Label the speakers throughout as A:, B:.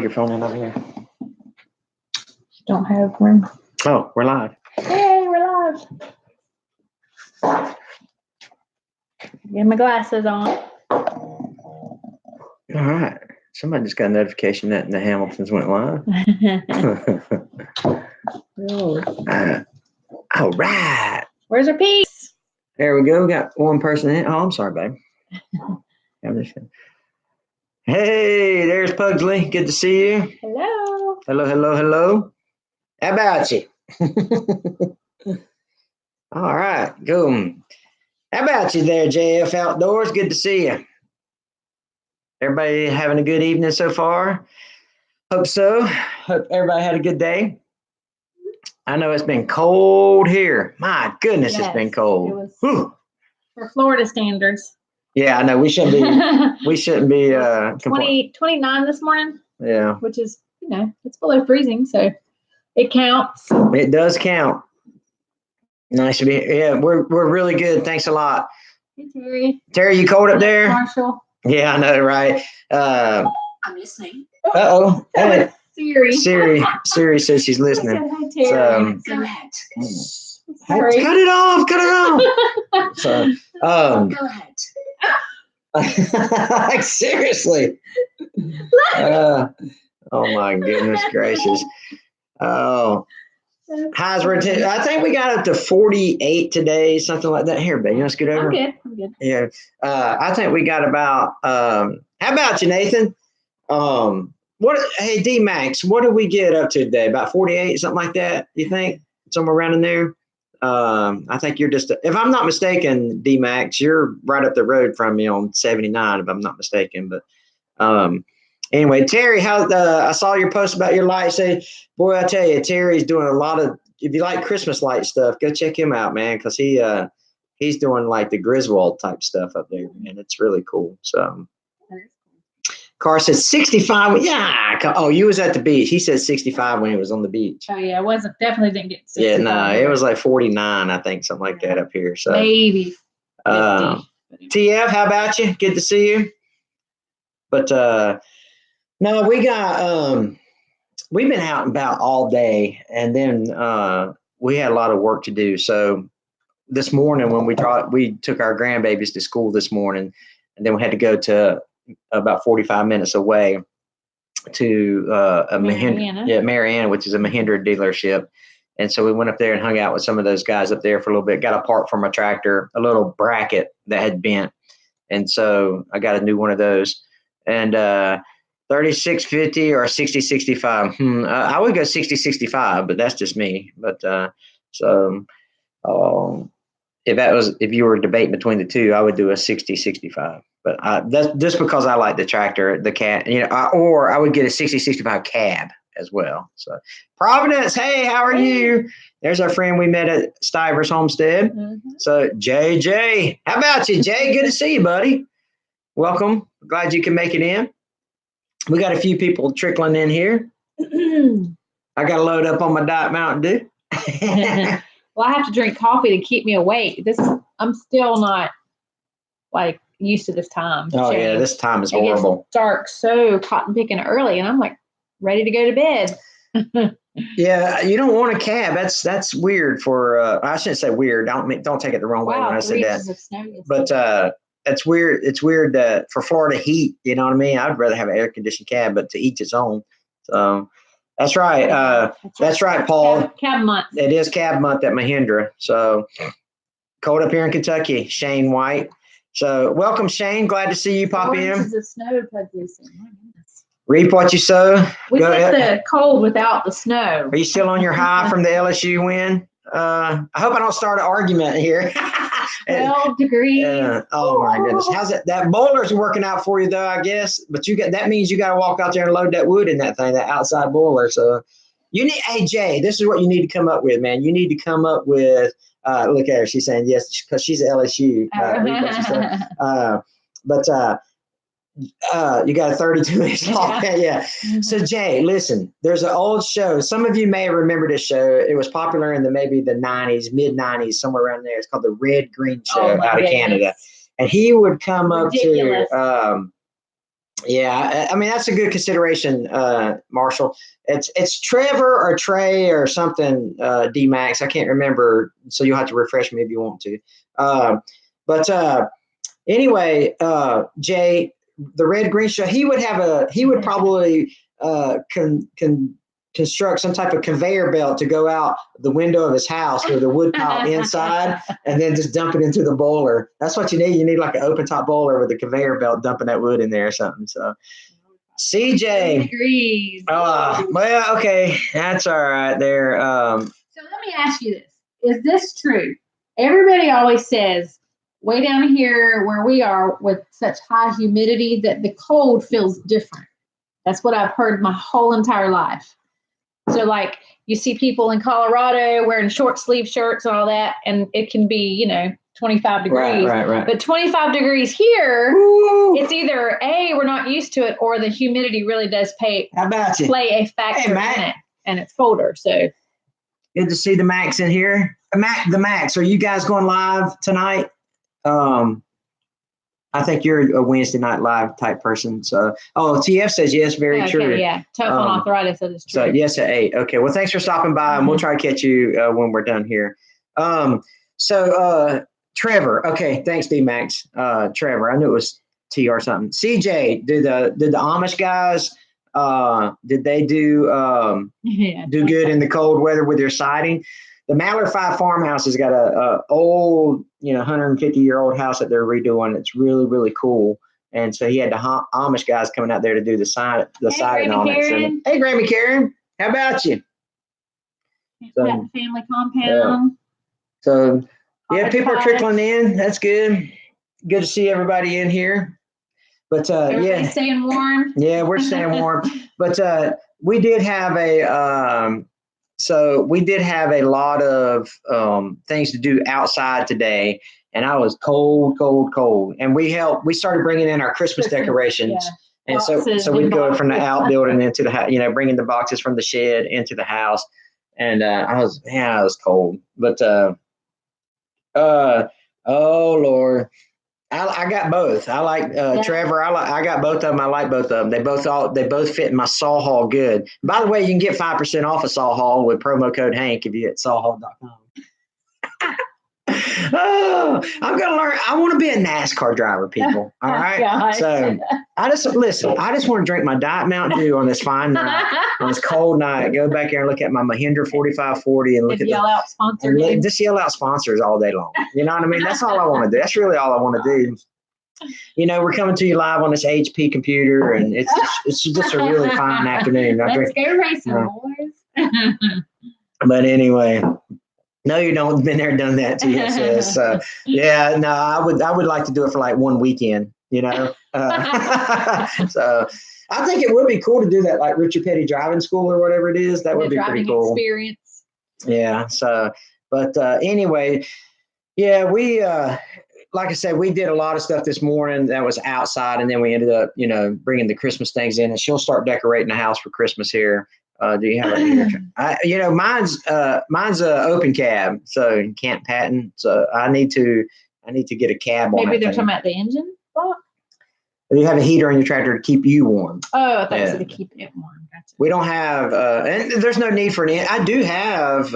A: Your phone in over here.
B: Don't have room.
A: Oh, we're live.
B: Hey, we're live. Get my glasses on.
A: All right. Somebody just got a notification that the Hamiltons went live. All right.
B: Where's our piece?
A: There we go. We got one person in. Oh, I'm sorry, babe. Hey, there's Pugsley. Good to see you.
B: Hello.
A: Hello, hello, hello. How about you? All right, cool. How about you there, JF Outdoors? Good to see you. Everybody having a good evening so far? Hope so. Hope everybody had a good day. I know it's been cold here. My goodness, yes, it's been cold.
B: It was for Florida standards.
A: Yeah, I know. We shouldn't be
B: 29 this morning.
A: Yeah.
B: Which is, it's below freezing, so it counts.
A: It does count. Nice to be here. Yeah, we're really good. Thanks a lot.
B: Hey, Terry.
A: Terry, you cold up there?
B: Marshall.
A: Yeah, I know, right?
C: I'm listening.
A: Uh-oh. Hey.
B: Siri.
A: Siri says she's listening.
B: Hi, Terry.
C: Go ahead.
B: Sorry.
A: Cut it off. Cut it off. So,
C: Go ahead.
A: like seriously. Oh my goodness gracious. Oh. Highs were I think we got up to 48 today, something like that. Here, babe, you want to scoot over?
B: I'm good.
A: Yeah. I think we got about how about you, Nathan? Hey D Max, what did we get up to today? About 48, something like that, you think? Somewhere around in there? I think you're just if I'm not mistaken, D Max, you're right up the road from me on 79, if I'm not mistaken. But anyway, Terry, I saw your post about your lights. Say, boy, I tell you, Terry's doing a lot of. If you like Christmas light stuff, go check him out, man, because he's doing like the Griswold type stuff up there, and it's really cool. So, Carr said 65. Yeah. Oh, you was at the beach. He said 65 when he was on the beach.
B: Oh yeah, definitely didn't get 65.
A: Yeah, no, it was like 49, I think, something like that up here. So
B: maybe 50.
A: TF, how about you? Good to see you. But no, we got we've been out and about all day, and then we had a lot of work to do. So this morning when we took our grandbabies to school this morning, and then we had to go to about 45 minutes away to Marianna, which is a Mahindra dealership. And so we went up there and hung out with some of those guys up there for a little bit, got a part from a tractor, a little bracket that had bent. And so I got a new one of those. And 3650 or 6065. I would go 6065, but that's just me. But if you were debating between the two, I would do a 6065. But that's just because I like the tractor, the cab, or I would get a 6065 cab as well. So Providence, hey, how are you? There's our friend we met at Stivers Homestead. Mm-hmm. So JJ, how about you, Jay? Good to see you, buddy. Welcome. Glad you can make it in. We got a few people trickling in here. I got to load up on my Diet Mountain Dew.
B: Well, I have to drink coffee to keep me awake. I'm still not like used to this time.
A: Oh yeah, this time is horrible.
B: It gets dark so cotton picking early, and I'm like ready to go to bed.
A: Yeah, you don't want a cab. That's weird for. I shouldn't say weird. Don't take it the wrong way when I say that. But it's weird. It's weird for Florida heat. You know what I mean? I'd rather have an air conditioned cab, but to each its own. So that's right. That's right, Paul.
B: Cab month.
A: It is cab month at Mahindra. So cold up here in Kentucky. Shane White. So welcome, Shane. Glad to see you pop in.
B: Inches of snow.
A: Reap what you sow.
B: We get the cold without the snow.
A: Are you still on your high from the LSU win? I hope I don't start an argument here.
B: 12 degrees.
A: Oh my goodness. How's it? That boiler's working out for you though, I guess. But that means you got to walk out there and load that wood in that thing, that outside boiler. So hey Jay, this is what you need to come up with, man. You need to come up with. Look at her. She's saying yes because she's LSU. You got a 32-inch lock. Yeah. So Jay, listen, there's an old show. Some of you may remember this show. It was popular in maybe the 90s, mid 90s, somewhere around there. It's called the Red Green Show out of Canada. And he would come up to Yeah, I mean that's a good consideration, Marshall. It's Trevor or Trey or something, D Max. I can't remember, so you'll have to refresh me if you want to. But anyway, Jay, the red green show, he would probably construct some type of conveyor belt to go out the window of his house with a wood pile inside and then just dump it into the boiler. That's what you need. You need like an open top boiler with a conveyor belt dumping that wood in there or something. So CJ.
B: Degrees.
A: Well, okay. That's all right there.
B: So let me ask you this. Is this true? Everybody always says way down here where we are with such high humidity that the cold feels different. That's what I've heard my whole entire life. So like you see people in Colorado wearing short sleeve shirts and all that, and it can be, 25 degrees.
A: Right.
B: But 25 degrees here,
A: Woo!
B: it's either A, we're not used to it, or the humidity really does play a factor in it, and it's colder. So
A: good to see the Max in here. The Max, are you guys going live tonight? I think you're a Wednesday night live type person. So, TF says yes, very true.
B: Yeah, tough on arthritis. That is true.
A: So yes at 8. Okay, well, thanks for stopping by, and we'll try to catch you when we're done here. Trevor. Okay, thanks, D Max. Trevor, I knew it was T or something. CJ, did the Amish guys? Did they do good in the cold weather with their siding? The Mallard 5 farmhouse has got a old, 150-year-old house that they're redoing. It's really, really cool. And so he had the Amish guys coming out there to do the siding on it. So, hey, Grammy Karen, how about you?
B: Family compound.
A: So, people are trickling in. That's good. Good to see everybody in here. But
B: everybody's staying warm.
A: Yeah, we're staying warm. But we did have a lot of things to do outside today, and I was cold. And we started bringing in our Christmas decorations. Yeah. And so we'd go from the outbuilding into the house, bringing the boxes from the shed into the house. And I was cold. But oh Lord, I got both. I like Trevor. I got both of them. I like both of them. They both fit in my SawHaul good. By the way, you can get 5% off of SawHaul with promo code Hank if you hit sawhaul.com. Oh, I'm gonna learn. I want to be a NASCAR driver, people. All right. Gosh. So I just want to drink my Diet Mountain Dew on this fine night, on this cold night. Go back there and look at my Mahindra 4540 and look at
B: yell out sponsors.
A: Just yell out sponsors all day long. You know what I mean? That's all I want to do. That's really all I want to do. We're coming to you live on this HP computer, and it's just a really fine afternoon.
B: Let's go racing, boys.
A: But anyway. No, you don't. Been there, done that, TSS. So I would like to do it for like one weekend, So I think it would be cool to do that, like Richard Petty driving school or whatever it is. That would be pretty cool.
B: Experience.
A: Yeah. So, but anyway, we like I said, we did a lot of stuff this morning that was outside, and then we ended up, bringing the Christmas things in, and she'll start decorating the house for Christmas here. Do you have a mine's a open cab, so you can't patent. So I need to get a cab on.
B: Maybe they're talking about the engine block.
A: You have a heater on your tractor to keep you warm.
B: Oh, I thought you said to keep it warm. Gotcha.
A: We don't have, and there's no need for any. I do have,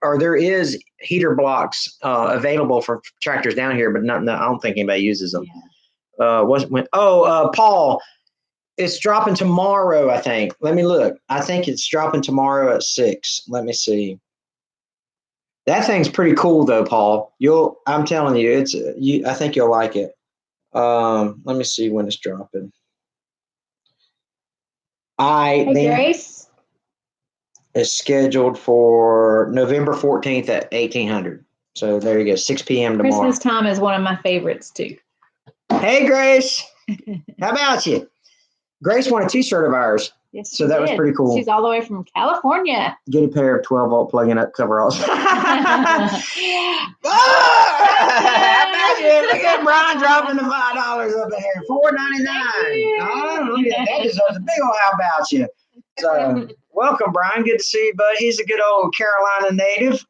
A: or there is heater blocks available for tractors down here, but I don't think anybody uses them. Yeah. Paul. It's dropping tomorrow, I think. Let me look. I think it's dropping tomorrow at 6. Let me see. That thing's pretty cool, though, Paul. I'm telling you, I think you'll like it. Let me see when it's dropping.
B: Grace.
A: It's scheduled for November 14th at 1800. So there you go, 6 p.m. tomorrow.
B: Christmas time is one of my favorites too.
A: Hey, Grace. How about you? Grace won a t-shirt of ours.
B: Yes,
A: so that was pretty cool.
B: She's all the way from California.
A: Get a pair of 12-volt plug-in up coveralls. Look at Brian dropping the $5 up there. $4.99. Oh, look at that. Deserves a big old how about you. So welcome, Brian. Good to see you, bud. He's a good old Carolina native.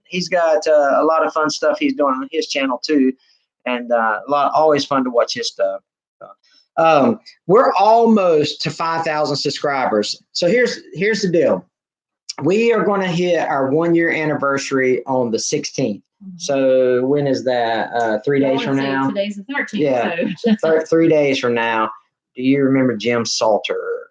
A: He's got a lot of fun stuff he's doing on his channel too, and always fun to watch his stuff. We're almost to 5,000 subscribers. So here's the deal. We are going to hit our 1 year anniversary on the 16th. So when is that? 3 days from now?
B: Today's the 13th.
A: Yeah,
B: So.
A: 3 days from now. Do you remember Jim Salter?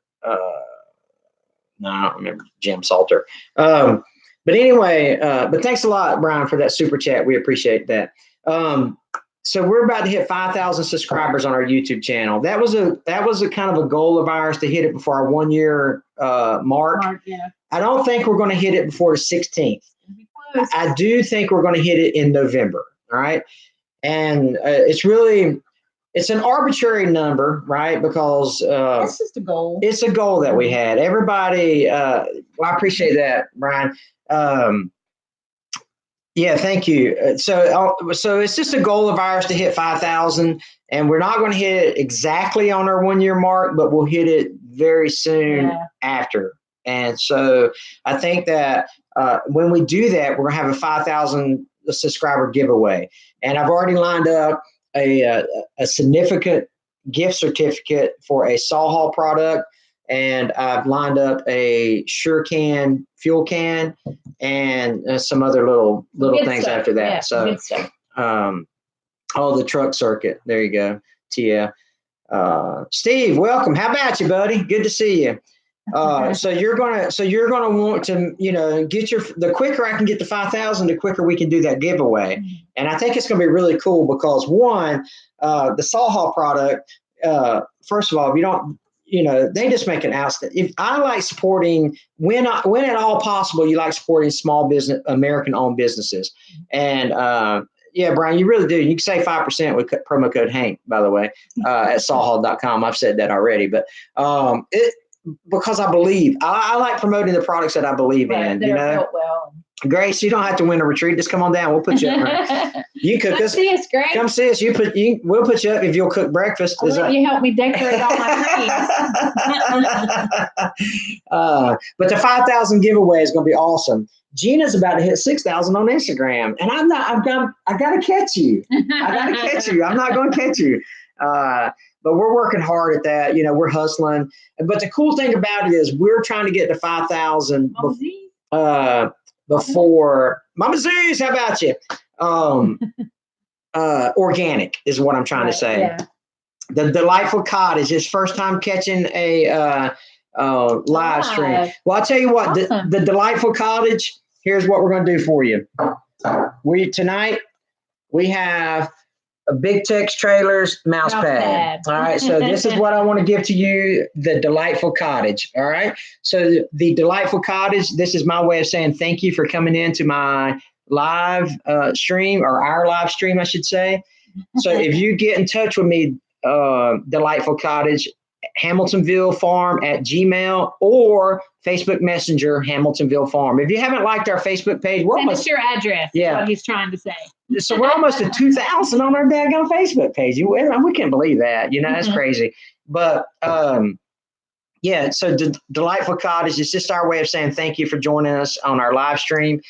A: No, I don't remember Jim Salter. But anyway, but thanks a lot, Brian, for that super chat. We appreciate that. So we're about to hit 5,000 subscribers on our YouTube channel. That was a kind of a goal of ours to hit it before our 1 year mark.
B: Yeah.
A: I don't think we're going to hit it before the 16th. I do think we're going to hit it in November. All right. And it's an arbitrary number, right? Because
B: it's just a goal.
A: It's a goal that we had. Everybody, I appreciate that, Brian. Yeah, thank you. So it's just a goal of ours to hit 5,000, and we're not going to hit it exactly on our 1 year mark, but we'll hit it very soon after. And so I think that when we do that, we're going to have a 5,000 subscriber giveaway. And I've already lined up a significant gift certificate for a SawHaul product, and I've lined up a SureCan fuel can and some other little
B: good
A: things
B: stuff.
A: after that.
B: Yeah,
A: So,
B: good stuff.
A: The truck circuit. There you go, Tia. Steve, welcome. How about you, buddy? Good to see you. So you're gonna want to, get the quicker I can get to 5,000, the quicker we can do that giveaway. And I think it's gonna be really cool because one, the SawHaul product, first of all, if you don't, they just make an outstanding. If I like supporting when at all possible, you like supporting small business, American-owned businesses. And yeah, Brian, you really do. You can save 5% with promo code Hank, by the way, at SawHaul.com. I've said that already, but because I believe I like promoting the products that I believe in.
B: Built well.
A: Grace, you don't have to win a retreat. Just come on down. We'll put you up. You cook us.
B: See us, Grace.
A: Come see us. We'll put you up if you'll cook breakfast.
B: You help me decorate all my trees.
A: But the 5,000 giveaway is going to be awesome. Gina's about to hit 6,000 on Instagram, and I got to catch you. I got to catch you. I'm not going to catch you. But we're working hard at that. We're hustling. But the cool thing about it is we're trying to get to 5,000 before Mama Z's. How about you? Organic is what I'm trying to say. Yeah. The Delightful Cottage is first time catching a live stream. Well, I'll tell you what, awesome. the Delightful Cottage, here's what we're going to do for you. Tonight we have a Big Tex Trailers mouse pad. All right. So this is what I want to give to you, the Delightful Cottage. All right. So the Delightful Cottage, this is my way of saying thank you for coming into my live stream, or our live stream, I should say. So if you get in touch with me, Delightful Cottage, Hamiltonville Farm at Gmail, or Facebook Messenger, Hamiltonville Farm. If you haven't liked our Facebook page,
B: send us your address. Yeah, what he's trying to say.
A: So we're almost at 2,000 on our daggone Facebook page. We can't believe that. That's crazy. But yeah, so Delightful Cottage is just our way of saying thank you for joining us on our live stream.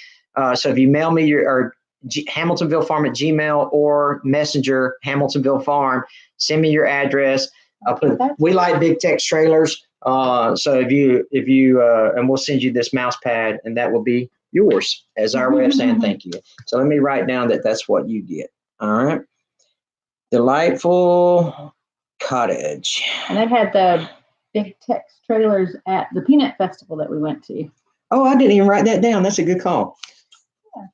A: So if you mail me Hamiltonville Farm at Gmail, or Messenger, Hamiltonville Farm, send me your address. We like Big Tex Trailers. So if you and we'll send you this mouse pad, and that will be yours as our way of saying thank you. So let me write down that's what you get. All right. Delightful Cottage.
B: And they've had the Big Tex Trailers at the Peanut Festival that we went to.
A: Oh, I didn't even write that down. That's a good call. Yeah.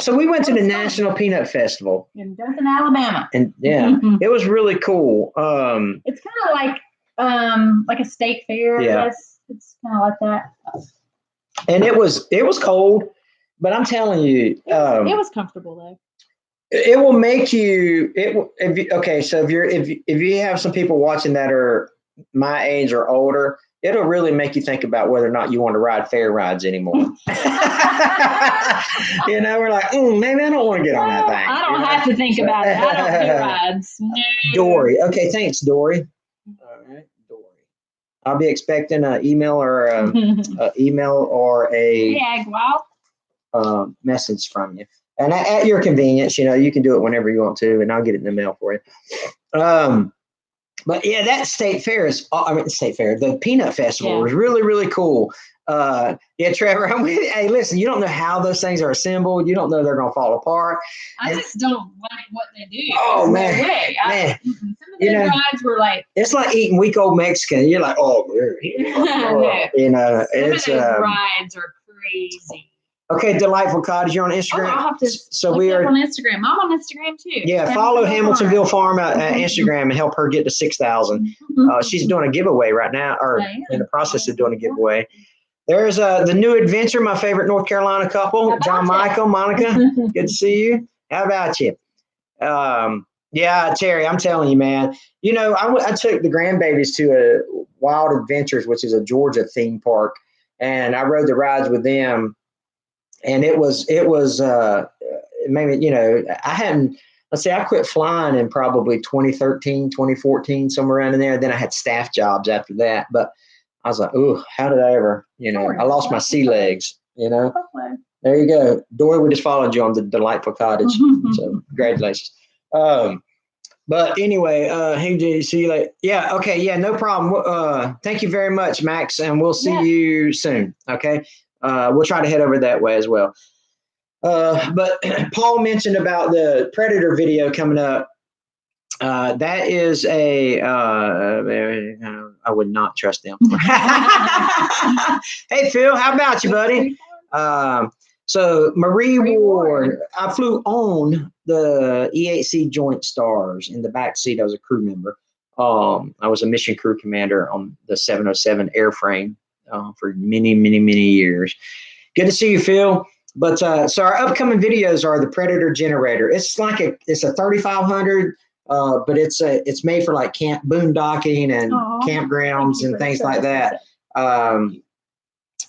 A: So we went to the National Peanut Festival
B: in Dothan, Alabama.
A: And yeah, it was really cool.
B: It's kind of like a state fair. Yeah. I guess. It's kind of like that.
A: And it was cold, but I'm telling you,
B: it was comfortable though.
A: It will make you. So if you have some people watching that are my age or older, it'll really make you think about whether or not you want to ride fair rides anymore. We're like, maybe I don't want to get on that thing.
B: I don't have to think about it. I don't do rides. No.
A: Dory. Okay, thanks, Dory. All right, Dory. I'll be expecting an email or a message from you. And at your convenience, you can do it whenever you want to, and I'll get it in the mail for you. But yeah, that state fair is, I mean, state fair, the peanut festival was really, really cool. Yeah, Trevor, hey, listen, you don't know how those things are assembled. You don't know they're going to fall apart.
B: I just don't like what they do.
A: Oh, man.
B: No way.
A: Man.
B: Some of the rides were like.
A: It's like eating week old Mexican. You're like, oh,
B: No.
A: you know,
B: Some
A: it's
B: of those rides are crazy.
A: okay. Delightful Cottage, you're on Instagram.
B: I'll have to
A: so we are
B: on Instagram. I'm on Instagram too.
A: Yeah, follow Hamiltonville Farm at Instagram and help her get to 6,000. She's doing a giveaway right now, or in the process of doing a giveaway. There's the new adventure, my favorite North Carolina couple, John Michael, Monica. Good to see you. How about you? Yeah, Terry, I'm telling you, man. You know, I took the grandbabies to Wild Adventures, which is a Georgia theme park, and I rode the rides with them. And it made me, you know, I quit flying in probably 2013, 2014, somewhere around in there. Then I had staff jobs after that. But I was like, ooh, how did I ever, you know, I lost my sea legs, you know. There you go. Dory, we just followed you on the Delightful Cottage. So congratulations. But anyway, hey, did you see you later? Yeah, okay, yeah, no problem. Thank you very much, Max, and we'll see you soon, okay? We'll try to head over that way as well. But Paul mentioned about the Predator video coming up. That is I would not trust them. Hey, Phil, how about you, buddy? So Marie Ward, I flew on the E8C Joint Stars in the back seat. I was a crew member. I was a mission crew commander on the 707 airframe for many, many, many years. Good to see you, Phil. But so our upcoming videos are the Predator generator. It's like it's a 3500, but it's made for like camp boondocking and campgrounds and things like that.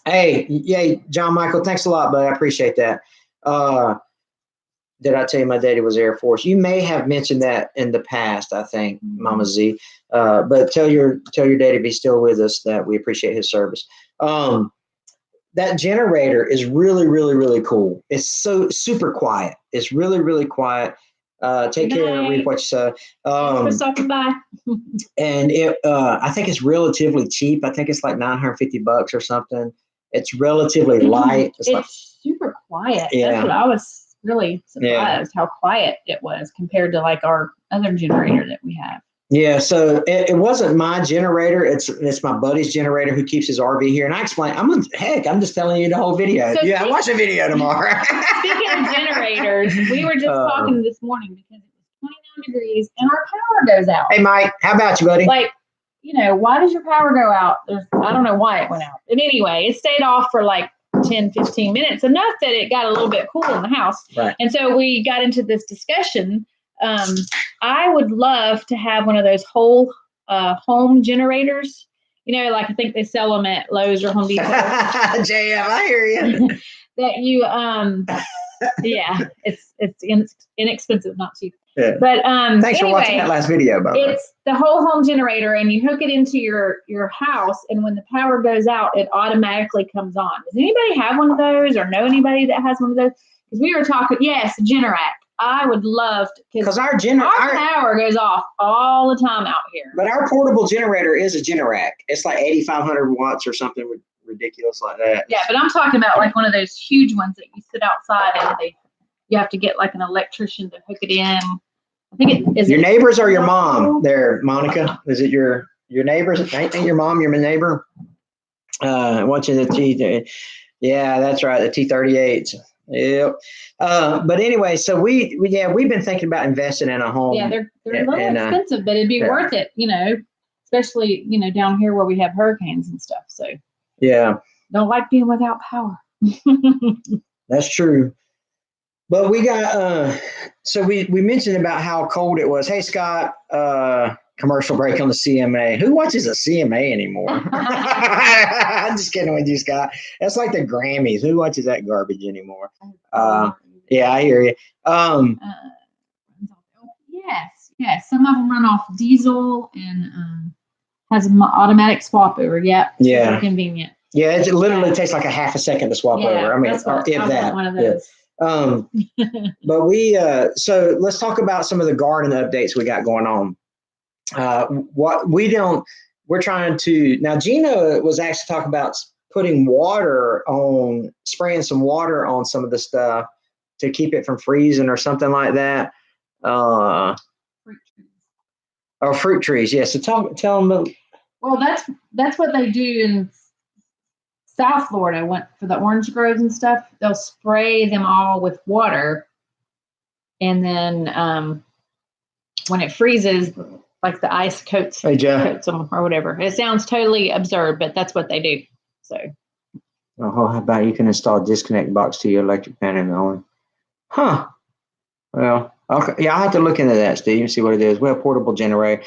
A: Hey, yay, John Michael, thanks a lot, bud. I appreciate that. Did I tell you my daddy was Air Force? You may have mentioned that in the past, I think, Mama Z. But tell your daddy if he's still with us that we appreciate his service. That generator is really, really, really cool. It's so super quiet. It's really, really quiet. Take care, reap what you sow.
B: Thanks for stopping by.
A: And I think it's relatively cheap. I think it's like $950 or something. It's relatively light.
B: It's
A: like,
B: super quiet.
A: Yeah.
B: That's what I was really surprised how quiet it was compared to like our other generator that we have.
A: Yeah, so it wasn't my generator. It's my buddy's generator who keeps his RV here. And I explained, I'm just telling you the whole video. So watch the video tomorrow.
B: Speaking of generators, we were just talking this morning because it was 29 degrees and our power goes out.
A: Hey, Mike, how about you, buddy?
B: Like, you know, why does your power go out? I don't know why it went out. But anyway, it stayed off for like 10, 15 minutes, enough that it got a little bit cool in the house.
A: Right.
B: And so we got into this discussion. I would love to have one of those whole home generators. You know, like I think they sell them at Lowe's or Home Depot.
A: JM, I hear you.
B: That you, yeah, it's inexpensive, not cheap.
A: Yeah.
B: But
A: thanks for watching that last video, by the way.
B: It's the whole home generator, and you hook it into your house, and when the power goes out, it automatically comes on. Does anybody have one of those, or know anybody that has one of those? Because we were talking, yes, Generac. I would love to, because our power goes off all the time out here.
A: But our portable generator is a Generac. It's like 8,500 watts or something ridiculous like that.
B: Yeah, but I'm talking about like one of those huge ones that you sit outside and you have to get like an electrician to hook it in. I think it is.
A: Your neighbors or your mom there, Monica? Is it your neighbors? Ain't your mom your neighbor? Watching the T. Yeah, that's right. The T-38s. Yep. But anyway, so we've been thinking about investing in a home.
B: Yeah, they're a little expensive, but it'd be worth it, you know, especially, you know, down here where we have hurricanes and stuff. So
A: yeah,
B: don't like being without power.
A: That's true. But we got so we mentioned about how cold it was. Hey, Scott, commercial break on the CMA. Who watches a CMA anymore? I'm just kidding with you, Scott. That's like the Grammys. Who watches that garbage anymore? Yeah, I hear you.
B: Yes. Some of them run off diesel and has an automatic swap over. Yeah. Super convenient.
A: Yeah, it literally takes like a half a second to swap over. I mean, if that.
B: One of those.
A: But so let's talk about some of the garden updates we got going on. what we don't, we're trying to, now Gina was actually talking about putting spraying some water on some of the stuff to keep it from freezing or something like that.
B: Fruit trees.
A: Or fruit trees, yeah. So tell them.
B: Well, that's what they do in South Florida. Went for the orange groves and stuff. They'll spray them all with water, and then when it freezes, like the ice coats them or whatever. It sounds totally absurd, but that's what they do. So.
A: Oh, how about you can install a disconnect box to your electric panel only? Huh. Well, okay. Yeah, I'll have to look into that, Steve, and see what it is. Well, portable generator.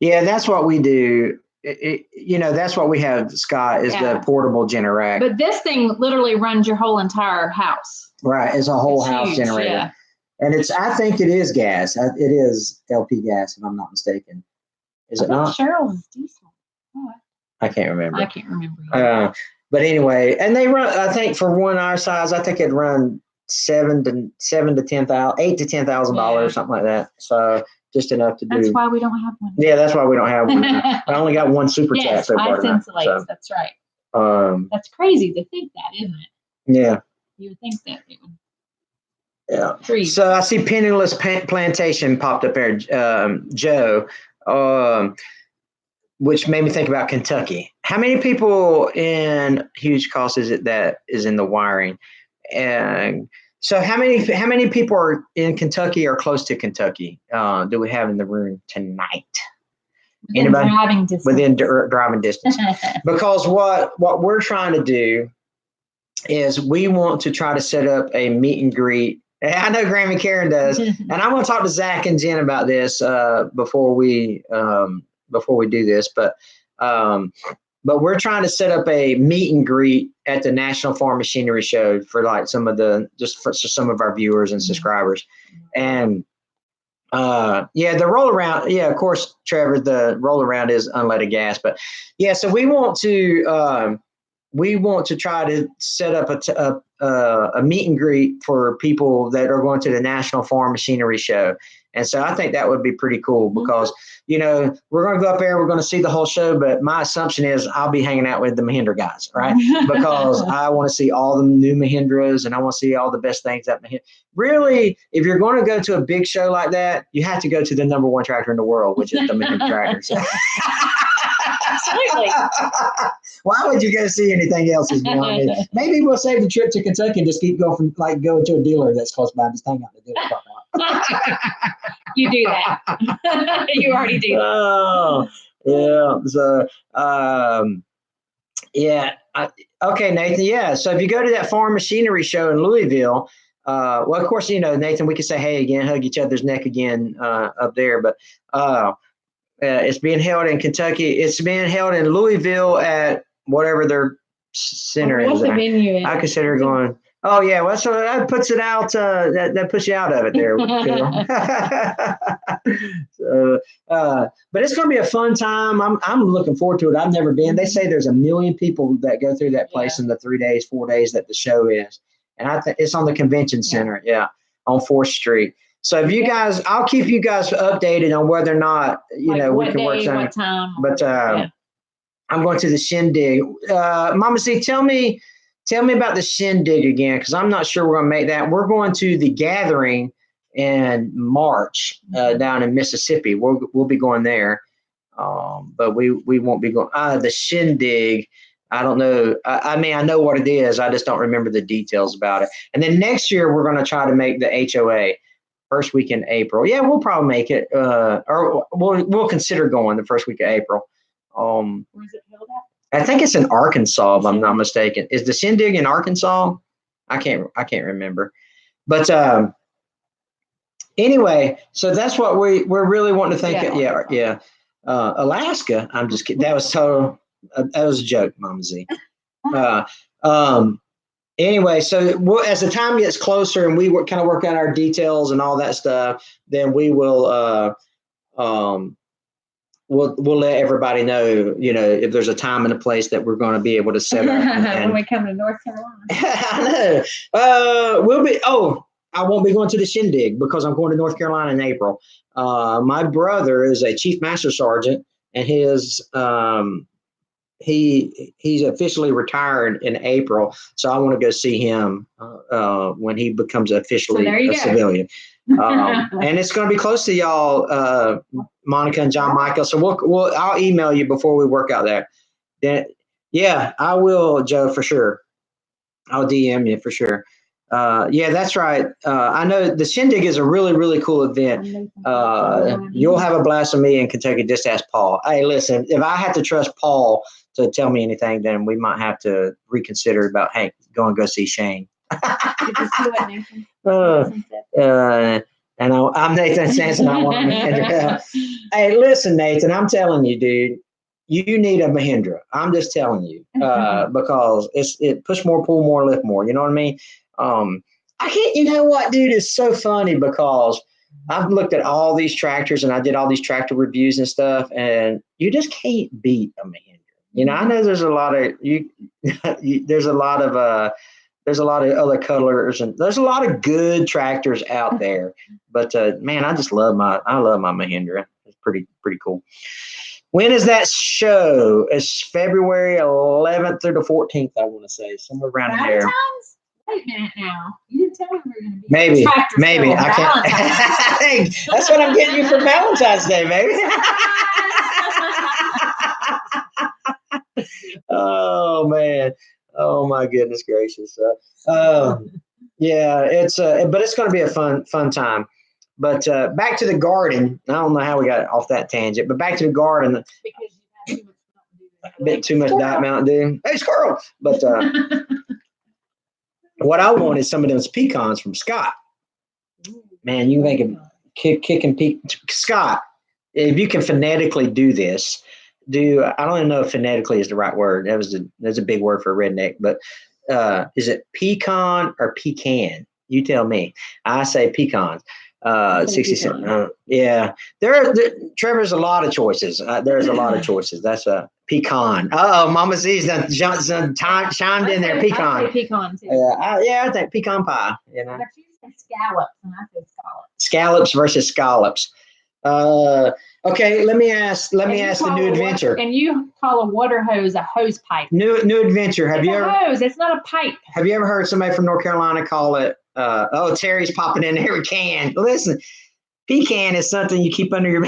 A: Yeah, that's what we do. That's what we have, Scott, is the portable generator.
B: But this thing literally runs your whole entire house.
A: Right. It's a whole house
B: huge,
A: generator.
B: Yeah.
A: And I think it is gas. It is LP gas, if I'm not mistaken. Is it not?
B: Cheryl's is diesel. Oh,
A: I can't remember.
B: I can't remember.
A: But anyway, and they run, I think for one our size, I think it'd run $8,000 to $10,000, something like that. So just enough to do.
B: That's why we don't have one.
A: Yeah, that's why we don't have one. I only got one super chat so far.
B: Ice insulates. That's right. That's crazy to think that, isn't it?
A: Yeah.
B: You would think that it would.
A: Yeah.
B: Trees.
A: So I see Penniless Plantation popped up there, Joe, which made me think about Kentucky. How many people in huge cost is it that is in the wiring? And so how many people are in Kentucky or close to Kentucky do we have in the room tonight? Anybody? Within driving distance. Because what we're trying to do is we want to try to set up a meet and greet. I know Grammy Karen does, and I'm going to talk to Zach and Jen about this before we do this. But we're trying to set up a meet and greet at the National Farm Machinery Show for like some of our viewers and subscribers. And the roll around, of course, Trevor, the roll around is unleaded gas, but so we want to try to set up a meet and greet for people that are going to the National Farm Machinery Show. And so I think that would be pretty cool because, we're going to go up there, we're going to see the whole show, but my assumption is I'll be hanging out with the Mahindra guys, right? Because I want to see all the new Mahindras and I want to see all the best things at Mahindra. Really, if you're going to go to a big show like that, you have to go to the number one tractor in the world, which is the Mahindra tractors.
B: Absolutely.
A: Why would you go see anything else? Maybe we'll save the trip to Kentucky and just keep going go to a dealer that's close by and just hang out at the dealer parking lot.
B: You do that. You already do that.
A: Oh, yeah. So, okay, Nathan. Yeah. So if you go to that farm machinery show in Louisville, well, of course, Nathan, we could say hey again, hug each other's neck again up there, but it's being held in Kentucky. It's being held in Louisville at whatever their center is.
B: What's the venue?
A: I consider going. Oh yeah, well, so that puts it out. That puts you out of it there. So, but it's going to be a fun time. I'm looking forward to it. I've never been. They say there's 1 million people that go through that place in the 3 days, 4 days that the show is, and I think it's on the convention center. Yeah, on 4th Street. So if you guys, I'll keep you guys updated on whether or not we can work something.
B: What time?
A: But I'm going to the shindig. Mama C, tell me about the shindig again, because I'm not sure we're going to make that. We're going to the gathering in March down in Mississippi. We'll be going there, but we won't be going. The shindig, I don't know. I mean, I know what it is. I just don't remember the details about it. And then next year we're going to try to make the HOA. First week in April. Yeah, we'll probably make it, or we'll consider going the first week of April.
B: Where's it held at?
A: I think it's in Arkansas, if I'm not mistaken. Is the shindig in Arkansas? I can't remember. But anyway, so that's what we're really wanting to think. Yeah. Alaska. I'm just kidding. That was a joke, Mama Z. Anyway, so as the time gets closer and we kind of work out our details and all that stuff, then we will we'll let everybody know, if there's a time and a place that we're going to be able to set up.
B: When we come to North Carolina.
A: I know. We'll be. Oh, I won't be going to the shindig because I'm going to North Carolina in April. My brother is a chief master sergeant, and he's officially retired in April. So I want to go see him when he becomes officially a civilian. And it's going to be close to y'all, Monica and John Michael. So I'll email you before we work out that. Then, yeah, I will, Joe, for sure. I'll DM you for sure. Yeah, that's right. I know the Shindig is a really, really cool event. You'll have a blast with me in Kentucky. Just ask Paul. Hey, listen, if I have to trust Paul to tell me anything, then we might have to reconsider about, hey, go see Shane. And I'm Nathan Sanson. I want a Mahindra. Hey, listen, Nathan, I'm telling you, dude, you need a Mahindra. I'm just telling you because it push more, pull more, lift more. You know what I mean? I can't. You know what, dude? It's so funny because I've looked at all these tractors and I did all these tractor reviews and stuff, and you just can't beat a Mahindra. You know, I know there's a lot of there's a lot of other colors, and there's a lot of good tractors out there. But man, I love my Mahindra. It's pretty cool. When is that show? It's February 11th through the 14th, I want to say, somewhere around here.
B: Wait a minute now. You didn't tell me we were going to be
A: maybe I can't. That's what I'm getting you for Valentine's Day, baby. Oh man. Oh my goodness gracious. Yeah, but it's going to be a fun time. But back to the garden. I don't know how we got off that tangent, but back to the garden.
B: Because you had
A: a bit too much Diet Mountain Dew. Hey, squirrel! But what I want is some of those pecans from Scott. Man, you make a kick and peak. Scott, if you can phonetically do this, I don't even know if phonetically is the right word. That's a big word for a redneck, but is it pecan or pecan? You tell me. I say pecans. 60 yeah. Trevor's a lot of choices. There's a lot of choices. That's a pecan. Oh, Mama Z's done chimed in there. Pecan.
B: I say pecan too.
A: I think pecan pie. You know.
B: But you say scallops, and I say scallops.
A: Scallops versus scallops. Okay, let me ask the new adventure.
B: And you call a water hose a hose pipe.
A: New adventure. Have you ever
B: hose? It's not a pipe.
A: Have you ever heard somebody from North Carolina call it? Terry's popping in every can. Listen, pecan is something you keep under your.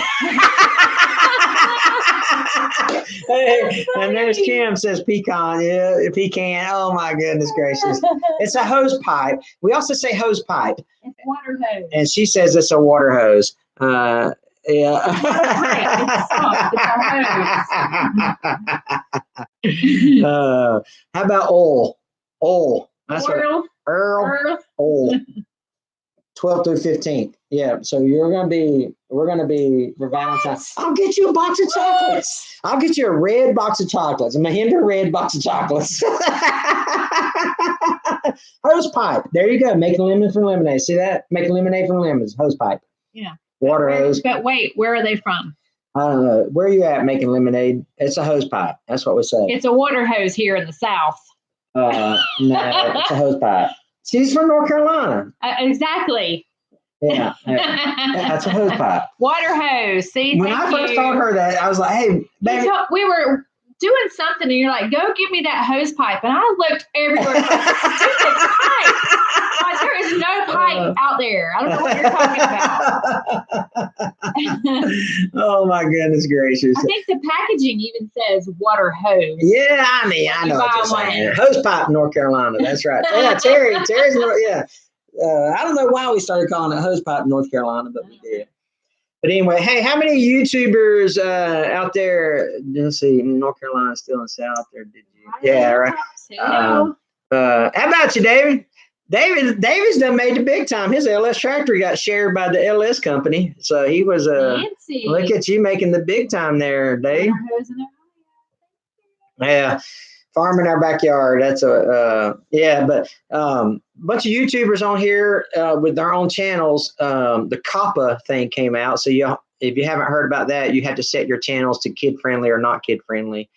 A: Hey, and there's Kim says pecan. Yeah, pecan. Oh my goodness gracious! It's a hose pipe. We also say hose pipe.
B: It's water hose.
A: And she says it's a water hose. Yeah. How about oil? Oil. That's
B: Earl.
A: Oil. 12th through 15th. Yeah. So we're gonna be for Valentine's. I'll get you a box of chocolates. I'll get you a red box of chocolates. A Mahindra red box of chocolates. Hose pipe. There you go. Making lemon from lemonade. See that? Making lemonade from lemons. Hose pipe.
B: Yeah.
A: Water hose.
B: But wait, where are they from?
A: I don't know. Where are you at making lemonade? It's a hose pipe. That's what we say.
B: It's a water hose here in the South.
A: No, it's a hose pipe. She's from North Carolina.
B: Exactly.
A: Yeah, that's a hose pipe.
B: Water hose. See,
A: when I first told her that, I was like, "Hey, baby."
B: We were doing something, and you're like, "Go get me that hose pipe." And I looked everywhere. Stupid pipe. God, there is no pipe out there. I don't know what you're talking about.
A: Oh my goodness gracious!
B: I think the packaging even says water hose.
A: Yeah, I know what you're saying. Hose pipe, North Carolina. That's right. Yeah, Terry's. Yeah. I don't know why we started calling it hose pipe North Carolina, but we did. But anyway, hey, how many YouTubers out there? Let's see, North Carolina still in the South there. Did you? Yeah, right. How about you, David? David's done made the big time. His LS tractor got shared by the LS company, so he was look at you making the big time there, Dave. Yeah. Farm in our backyard. That's but bunch of YouTubers on here with their own channels. The COPPA thing came out, so if you haven't heard about that, you have to set your channels to kid friendly or not kid friendly.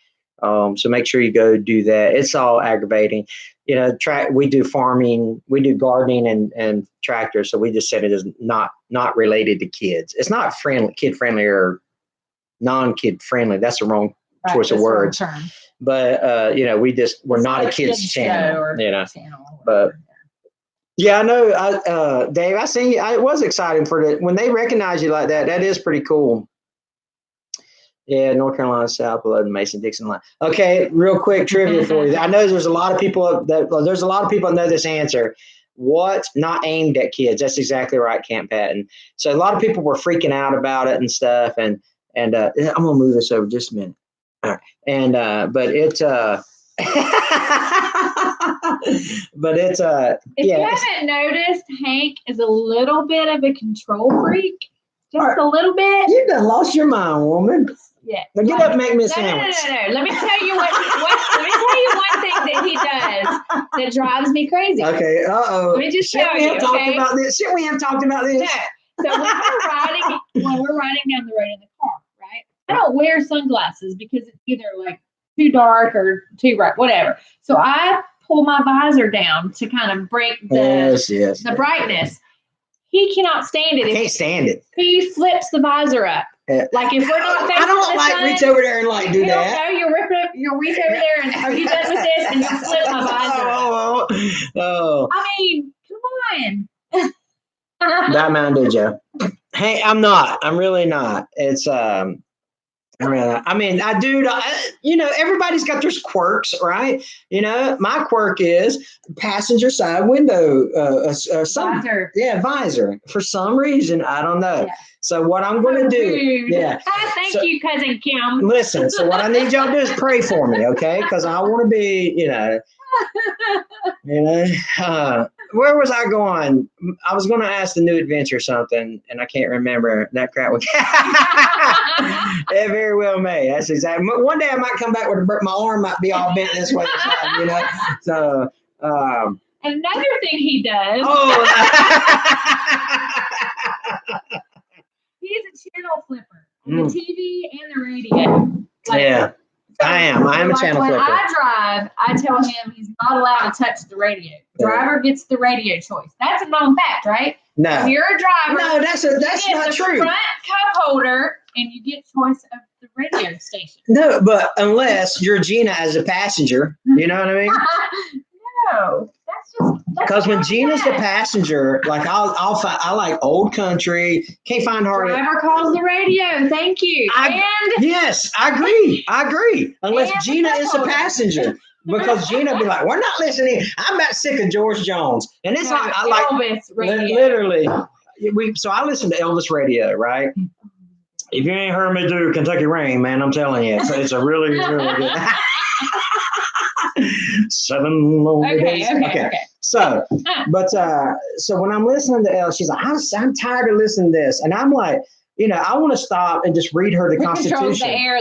A: So make sure you go do that. It's all aggravating. You know, we do farming, we do gardening and tractors. So we just said it is not related to kids. It's not kid friendly or non-kid friendly. That's the wrong choice of words. But you know, we're not a kids channel. You know, but yeah, I know. Dave, I seen you. It was exciting when they recognize you like that. That is pretty cool. Yeah, North Carolina South below the Mason-Dixon line. Okay, real quick trivia for you. I know there's a lot of people that know this answer. What's not aimed at kids? That's exactly right, Camp Patton. So a lot of people were freaking out about it and stuff. And I'm gonna move this over just a minute. All right. And but it's but it's
B: if you haven't noticed, Hank is a little bit of a control freak. Just a little bit.
A: You done lost your mind, woman.
B: Yeah.
A: Now get up and make me a sandwich.
B: No. Let me tell you one thing that he does that drives me crazy.
A: Okay.
B: Let me just tell you.
A: Talked about this. Shouldn't we have talked about this?
B: No. So when we're riding down the road in the car, right? I don't wear sunglasses because it's either like too dark or too bright, whatever. So I pull my visor down to kind of break the brightness. He cannot stand it.
A: I can't stand it.
B: He flips the visor up. Like if we're not facing
A: I don't like
B: sun,
A: reach over there and like do that.
B: No, you reach over there and are you done with this? And you flip my visor.
A: Oh.
B: I mean, come on.
A: That man did you. Hey, I'm not. I'm really not. It's I mean, I do. You know, everybody's got their quirks, right? You know, my quirk is passenger side window, visor. For some reason, I don't know. Yeah. So what I'm going to do,
B: Thank you, cousin Kim.
A: Listen. So what I need y'all to do is pray for me, okay? Because I want to be, where was I going? I was going to ask the new adventure something, and I can't remember. That crap was. It very well may. That's exactly. One day I might come back with my arm might be all bent this way, So.
B: Another thing he does.
A: Oh.
B: He's a channel flipper on the TV and the radio.
A: Yeah. I am a channel flipper. When
B: I drive, I tell him he's not allowed to touch the radio. Driver gets the radio choice. That's a known fact, right?
A: No.
B: If you're a driver,
A: no, that's not true.
B: Front cup holder, and you get choice of the radio station.
A: No, but unless you're Gina as a passenger, you know what I mean?
B: No,
A: because when Gina's the passenger, like I like old country. Can't find her.
B: Driver calls the radio. Thank you.
A: Yes, I agree. Unless Gina is the passenger, because Gina be like, we're not listening. I'm about sick of George Jones, and it's like I like
B: Elvis radio.
A: Literally. So I listen to Elvis radio, right? If you ain't heard me do Kentucky Rain, man, I'm telling you, it's a really, really good. 7 lonely days. Okay. So, but so when I'm listening to Elle, she's like, I'm tired of listening to this, and I'm like, I want to stop and just read her the Constitution.
B: The air.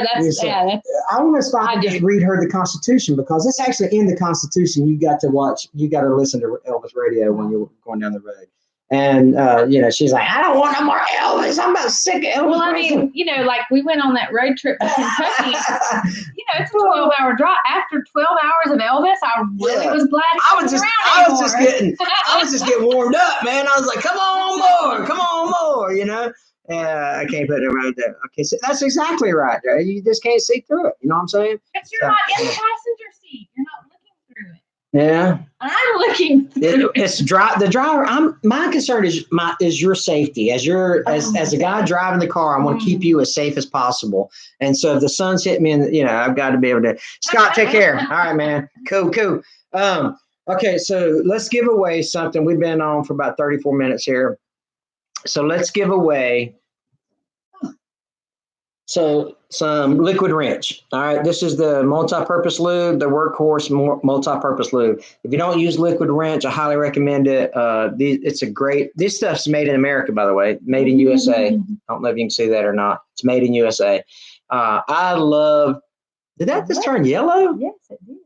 A: I want to stop and just read her the Constitution, because it's actually in the Constitution. You got to listen to Elvis radio when you're going down the road. And, she's like, I don't want no more Elvis. I'm about sick of Elvis.
B: Well, I mean, like we went on that road trip to Kentucky. It's a 12-hour drive. After 12 hours of Elvis, I really was glad
A: I was just getting warmed up, man. I was like, come on more, I can't put it right there. Okay, so that's exactly right. You just can't see through it. You know what I'm saying?
B: But you're not in the passenger seat. You're not looking through it.
A: Yeah,
B: I'm looking through it.
A: It's the driver. My concern is your safety. As a guy driving the car, I want to keep you as safe as possible. And so if the sun's hitting me, I've got to be able to. Scott, take care. All right, man. Cool. Okay, so let's give away something. We've been on for about 34 minutes here. So let's give away some liquid wrench. All right, this is the multi-purpose lube, the workhorse multi-purpose lube. If you don't use liquid wrench, I highly recommend it. This stuff's made in America, by the way, made in USA. I don't know if you can see that or not. It's made in USA. Did that just turn yellow?
B: Yes, it did.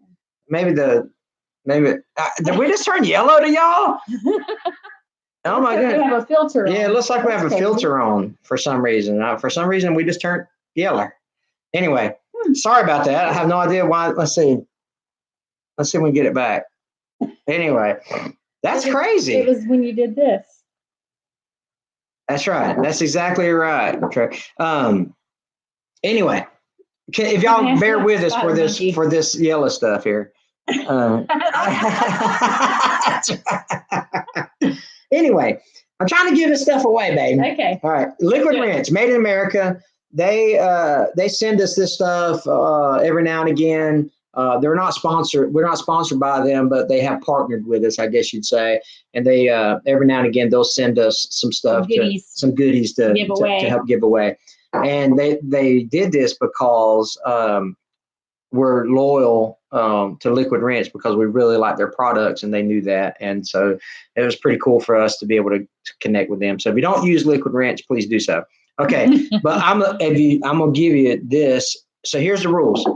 A: Did we just turn yellow to y'all? Oh my God!
B: We have a filter on.
A: Yeah, it looks like we have a filter on for some reason. For some reason, we just turned yellow. Anyway, Sorry about that. I have no idea why. Let's see. Let's see if we can get it back. Anyway, that's crazy.
B: It was when you did this.
A: That's right. That's exactly right. Anyway, if y'all bear with us for this yellow stuff here. Anyway, I'm trying to give this stuff away, baby.
B: Okay.
A: All right. Liquid Rinse, made in America. They send us this stuff every now and again. They're not sponsored. We're not sponsored by them, but they have partnered with us, I guess you'd say. And they every now and again they'll send us some stuff, some goodies to help give away. And they did this because we're loyal to Liquid Rinse because we really like their products, and they knew that. And so it was pretty cool for us to be able to connect with them. So if you don't use Liquid Rinse, please do so. Okay, but I'm gonna give you this. So here's the rules.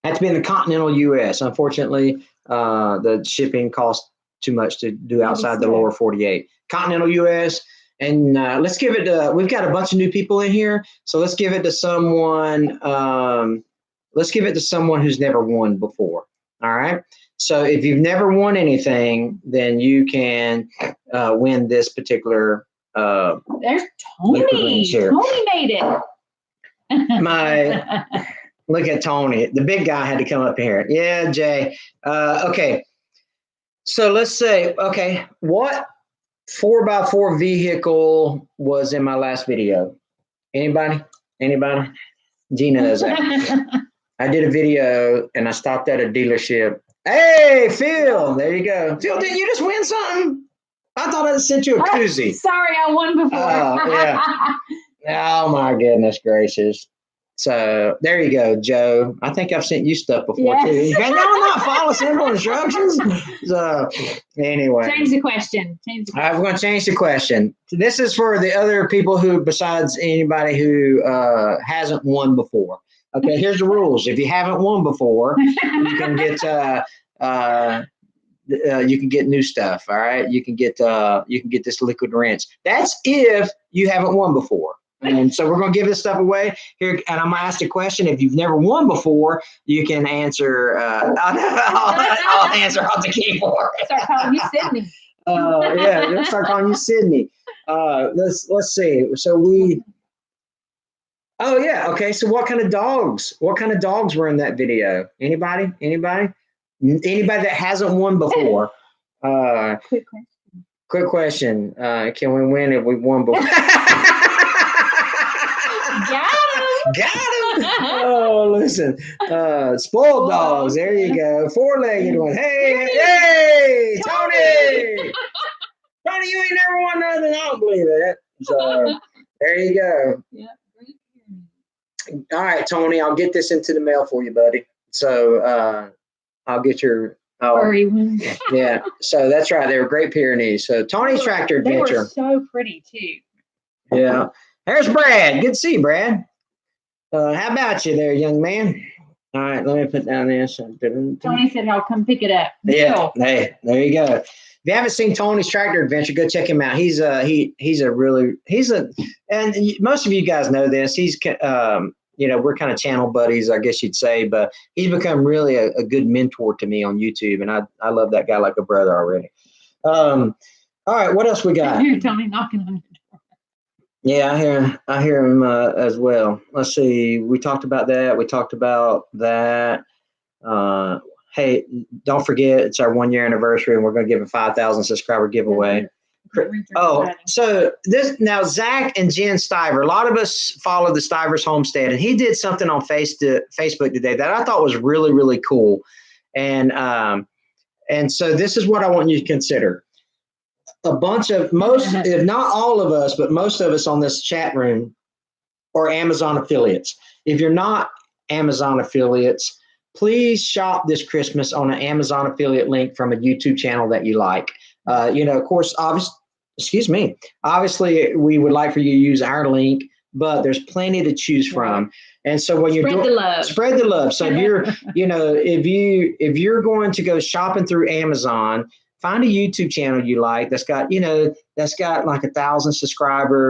A: Have to be in the continental U.S. Unfortunately, the shipping costs too much to do outside the lower 48. Continental U.S. And let's give it to, we've got a bunch of new people in here. So let's give it to someone, who's never won before. All right. So if you've never won anything, then you can win this particular.
B: There's Tony. Tony made it.
A: Look at Tony. The big guy had to come up here. Yeah, Jay. Okay. So let's say, okay, what 4x4 vehicle was in my last video? Anybody? Gina knows that. I did a video and I stopped at a dealership. Hey, Phil. There you go. Phil, didn't you just win something? I thought I sent you a koozie.
B: Sorry, I won before.
A: Yeah. Oh, my goodness gracious. So there you go, Joe. I think I've sent you stuff before too. Can y'all not follow simple instructions? So anyway.
B: Change the question.
A: All right, we're going to change the question. This is for the other people who, besides anybody who hasn't won before. Okay, here's the rules. If you haven't won before, you can get new stuff. All right, you can get this Liquid Rinse. That's if you haven't won before. And so we're going to give this stuff away here. And I'm going to ask a question. If you've never won before, you can answer. I'll answer off the keyboard.
B: Start calling you Sydney.
A: Yeah, let's start calling you Sydney. Let's see. So oh yeah. Okay. So what kind of dogs were in that video? Anybody that hasn't won before? Quick question. Can we win if we won before? Got him. Oh, listen. Spoiled dogs. There you go. 4-legged one. Hey, Tony. Tony, you ain't never won nothing. I don't believe that. So there you go.
B: Yeah.
A: All right, Tony, I'll get this into the mail for you, buddy. So I'll get your
B: furry ones.
A: Yeah. So that's right. They were Great Pyrenees. So Tony's Tractor Adventure.
B: They were so pretty too.
A: Yeah. There's Brad. Good to see you, Brad. How about you there, young man? All right, let me put down this.
B: Tony said he'll come pick it up.
A: Yeah, hey, there you go. If you haven't seen Tony's Tractor Adventure, go check him out. And most of you guys know this. He's we're kind of channel buddies, I guess you'd say, but he's become really a good mentor to me on YouTube, and I love that guy like a brother already. All right, what else we got?
B: I hear Tony knocking on your door.
A: Yeah, I hear him as well. Let's see. We talked about that. Hey, don't forget, it's our 1-year anniversary, and we're going to give a 5,000 subscriber giveaway. Oh, so this now, Zach and Jen Stiver. A lot of us follow the Stivers Homestead, and he did something on Facebook today that I thought was really, really cool. And so this is what I want you to consider. If not all of us, but most of us on this chat room are Amazon affiliates. If you're not Amazon affiliates, please shop this Christmas on an Amazon affiliate link from a YouTube channel that you like. Of course, obviously we would like for you to use our link, but there's plenty to choose from. And so when you're spread the love. So if you're, if you're going to go shopping through Amazon, find a YouTube channel you like that's got like 1,000 subscribers.